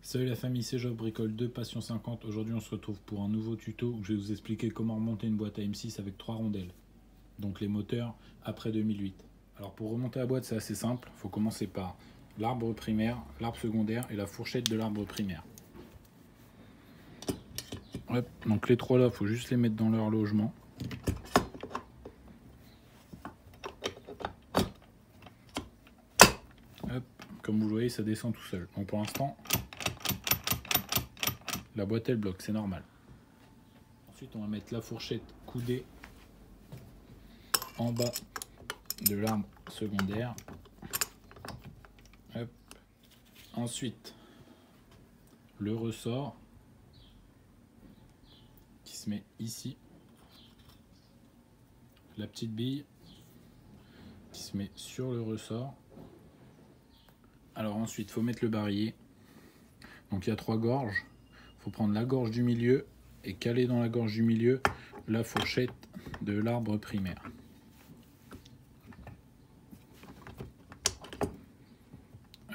Salut la famille, c'est Job Bricole de Passion 50. Aujourd'hui on se retrouve pour un nouveau tuto où je vais vous expliquer comment remonter une boîte à M6 avec 3 rondelles. Donc les moteurs après 2008. Alors pour remonter la boîte c'est assez simple, il faut commencer par l'arbre primaire, l'arbre secondaire et la fourchette de l'arbre primaire. Hop, donc les trois là, il faut juste les mettre dans leur logement. Hop, comme vous le voyez ça descend tout seul. Donc pour l'instant la boîte elle bloque, c'est normal. Ensuite on va mettre la fourchette coudée en bas de l'arbre secondaire. Hop. Ensuite le ressort qui se met ici. La petite bille qui se met sur le ressort. Alors ensuite il faut mettre le barillet. Donc il y a 3 gorges. Il faut prendre la gorge du milieu et caler dans la gorge du milieu la fourchette de l'arbre primaire.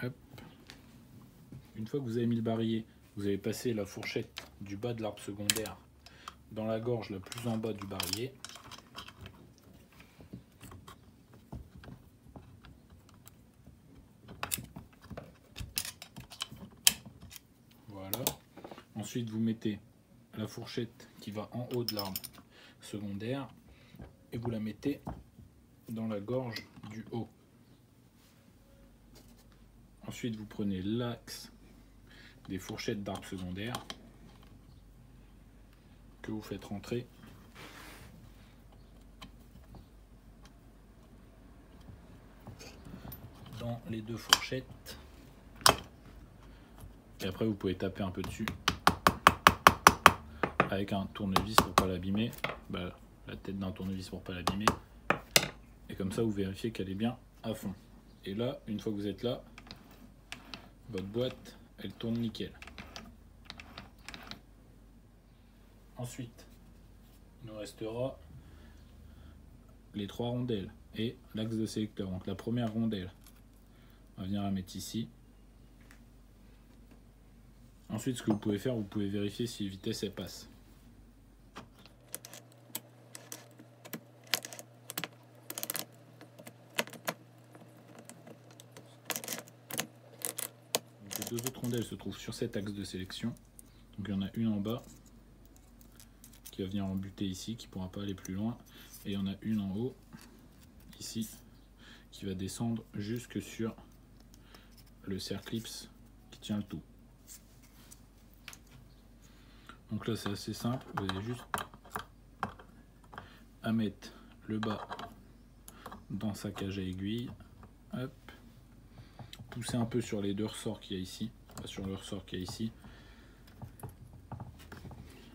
Hop. Une fois que vous avez mis le barillet, vous allez passer la fourchette du bas de l'arbre secondaire dans la gorge la plus en bas du barillet. Voilà. Ensuite, vous mettez la fourchette qui va en haut de l'arbre secondaire et vous la mettez dans la gorge du haut. Ensuite, vous prenez l'axe des fourchettes d'arbre secondaire que vous faites rentrer dans les 2 fourchettes. Et après, vous pouvez taper un peu dessus avec un tournevis pour pas l'abîmer, la tête d'un tournevis pour pas l'abîmer, et comme ça vous vérifiez qu'elle est bien à fond. Et là, une fois que vous êtes là, votre boîte elle tourne nickel. Ensuite il nous restera les 3 rondelles et l'axe de sélecteur. Donc la première rondelle on va venir la mettre ici. Ensuite, ce que vous pouvez faire, vous pouvez vérifier si les vitesses elles passent. Donc, les 2 autres rondelles se trouvent sur cet axe de sélection. Donc il y en a une en bas qui va venir en buter ici, qui ne pourra pas aller plus loin. Et il y en a une en haut, ici, qui va descendre jusque sur le cerclips qui tient le tout. Donc là c'est assez simple, vous avez juste à mettre le bas dans sa cage à aiguille, hop, pousser un peu sur les 2 ressorts qu'il y a ici, sur le ressort qu'il y a ici,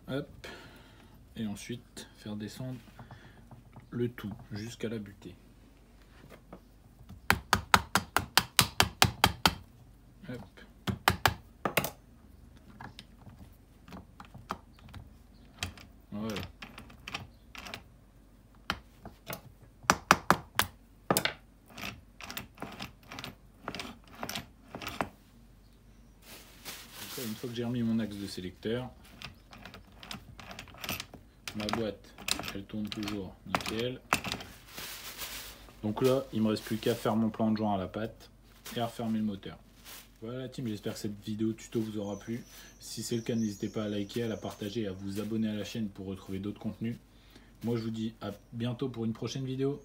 hop, et ensuite faire descendre le tout jusqu'à la butée. Hop. Voilà. Une fois que j'ai remis mon axe de sélecteur, ma boîte elle tourne toujours nickel. Donc là il me reste plus qu'à faire mon plan de joint à la patte et à refermer le moteur. Voilà la team, j'espère que cette vidéo tuto vous aura plu. Si c'est le cas, n'hésitez pas à liker, à la partager et à vous abonner à la chaîne pour retrouver d'autres contenus. Moi je vous dis à bientôt pour une prochaine vidéo.